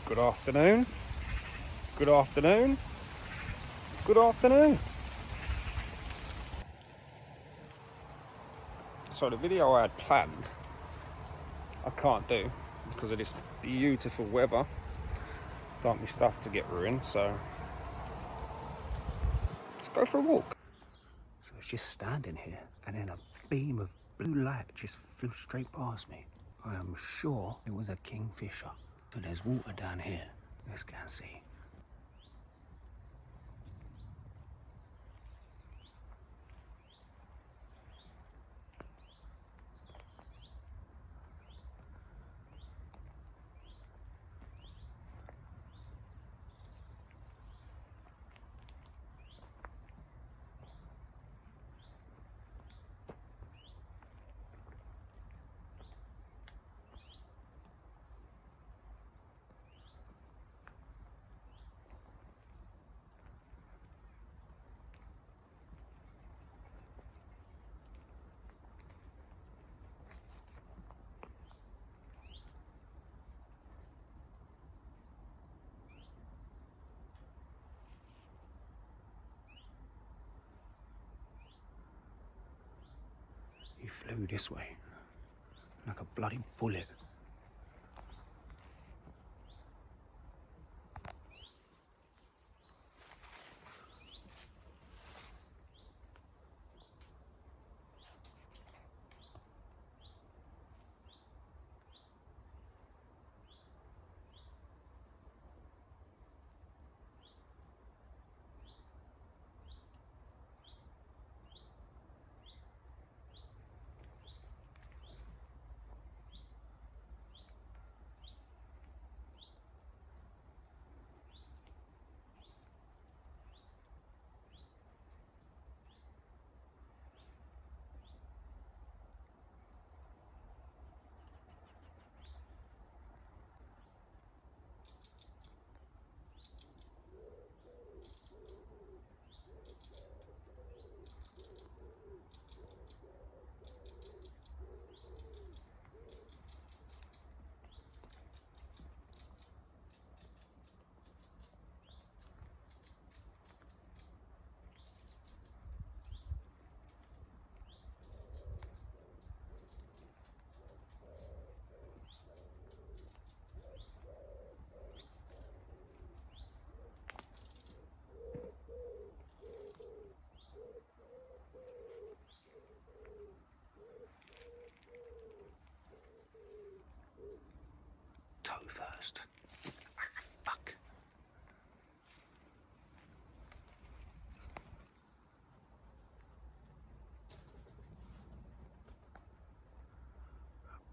Good afternoon. Good afternoon. Good afternoon. So the video I had planned, I can't do because of this beautiful weather. Don't want my stuff to get ruined, so let's go for a walk. So I was just standing here and then a beam of blue light just flew straight past me. I am sure it was a kingfisher. So there's water down here. Let's go and see. He flew this way, like a bloody bullet. Toe first. Fuck.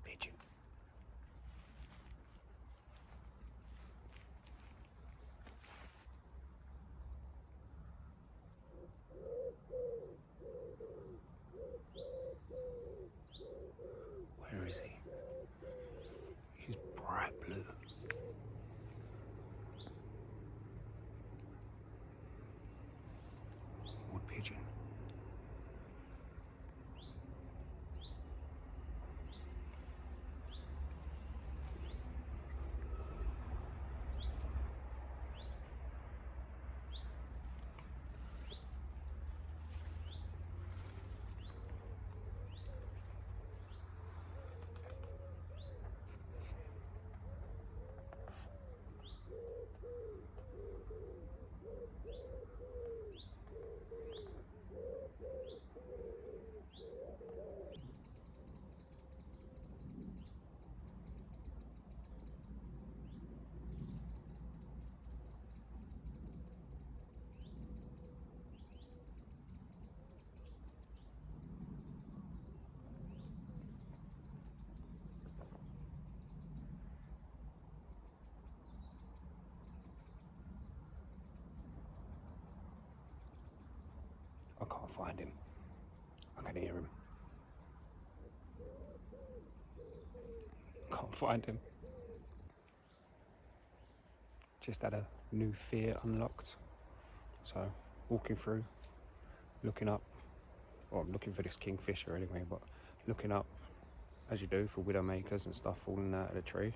Pigeon. Where is he? He's bright blue. Wood pigeon. I can't find him. I can hear him. Can't find him. Just had a new fear unlocked. So, walking through, looking up. Well, I'm looking for this kingfisher anyway, but looking up, as you do, for widowmakers and stuff falling out of the tree.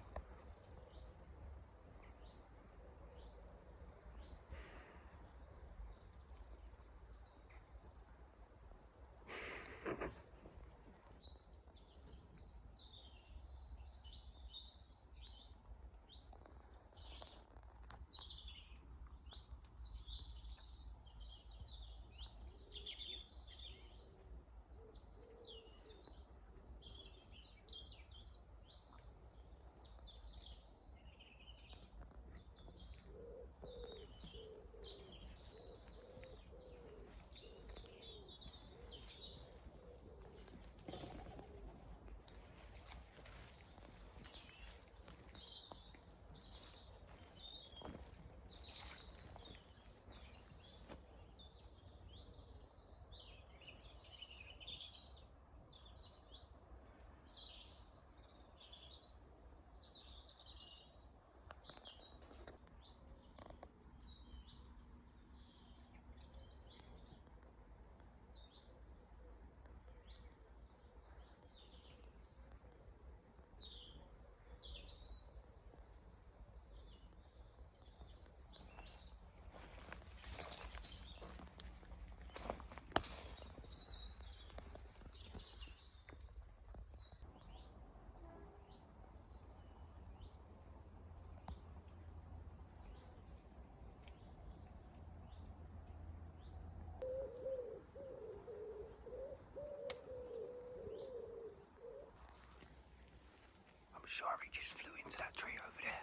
just flew into that tree over there.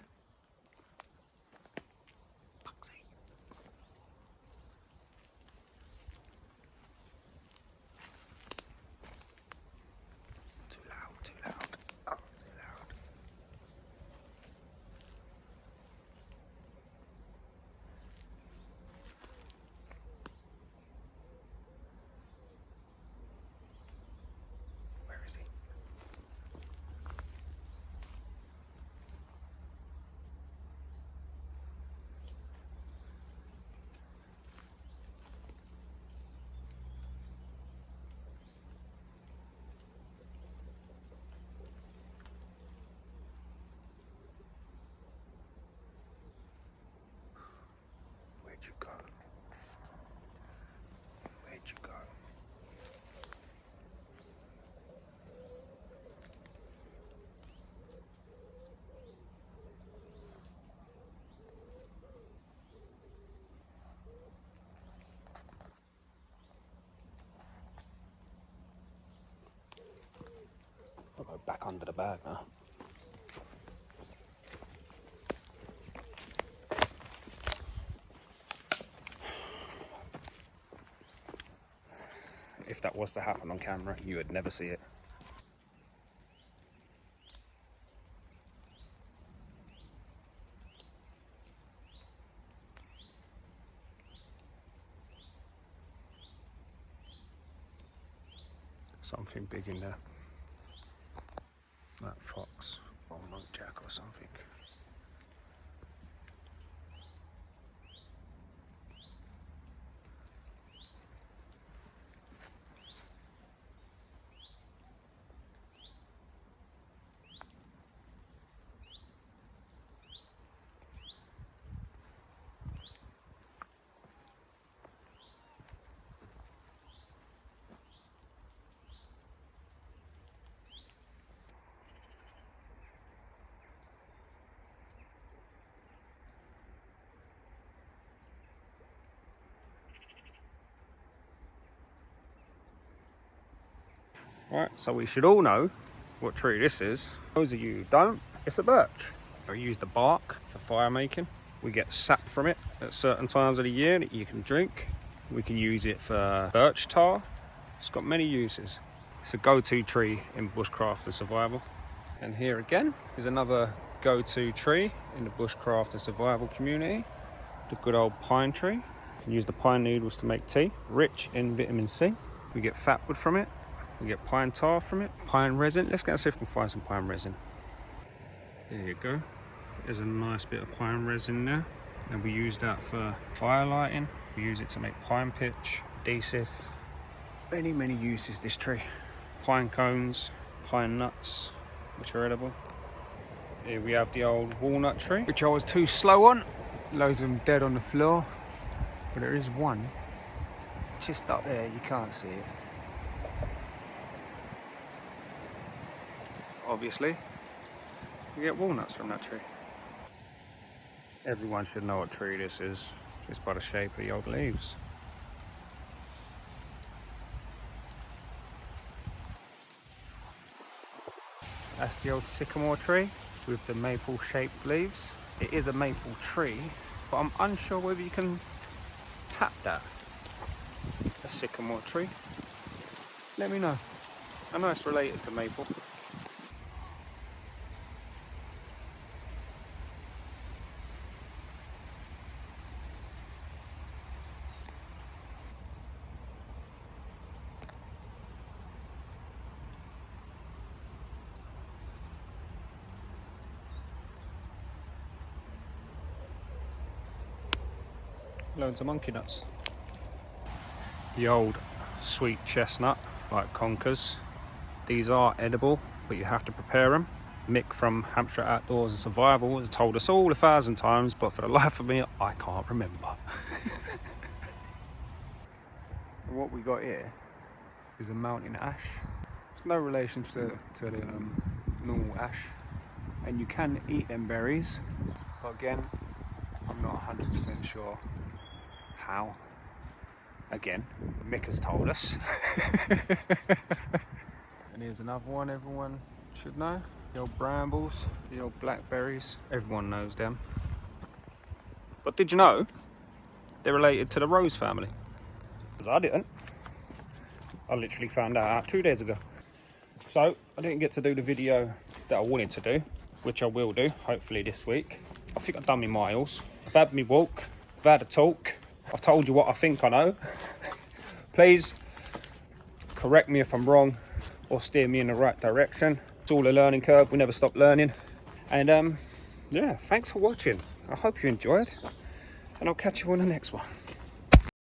Fuck's sake. Too loud, too loud. Oh, too loud. Where is he? Where'd you go? Where'd you go? I'll go back under the bag now. If that was to happen on camera, you would never see it. Something big in there. That fox or monkjack or something. Right, so we should all know what tree this is. Those of you who don't, it's a birch. We use the bark for fire making. We get sap from it at certain times of the year that you can drink. We can use it for birch tar. It's got many uses. It's a go-to tree in bushcraft and survival. And here again is another go-to tree in the bushcraft and survival community. The good old pine tree. You can use the pine needles to make tea, rich in vitamin C. We get fat wood from it. We get pine tar from it, pine resin. Let's go and see if we can find some pine resin. There you go. There's a nice bit of pine resin there. And we use that for fire lighting. We use it to make pine pitch, adhesive. Many, many uses, this tree. Pine cones, pine nuts, which are edible. Here we have the old walnut tree, which I was too slow on. Loads of them dead on the floor. But there is one just up there, you can't see it. Obviously, you get walnuts from that tree. Everyone should know what tree this is, just by the shape of the old leaves. That's the old sycamore tree with the maple shaped leaves. It is a maple tree, but I'm unsure whether you can tap that. A sycamore tree. Let me know. I know it's related to maple. Loads of monkey nuts. The old sweet chestnut, like conkers. These are edible, but you have to prepare them. Mick from Hampshire Outdoors and Survival has told us all 1,000 times, but for the life of me, I can't remember. And what we got here is a mountain ash. It's no relation to the normal ash. And you can eat them berries, but again, I'm not 100% sure how. Again, Mick has told us. And here's another one everyone should know. The old brambles, the old blackberries, everyone knows them. But did you know they're related to the rose family? Because I didn't. I literally found that out 2 days ago. So I didn't get to do the video that I wanted to do, which I will do, hopefully this week. I think I've done my miles. I've had me walk, I've had a talk. I've told you what I think I know. Please correct me if I'm wrong or steer me in the right direction. It's all a learning curve, we never stop learning. And yeah, thanks for watching. I hope you enjoyed, and I'll catch you on the next one.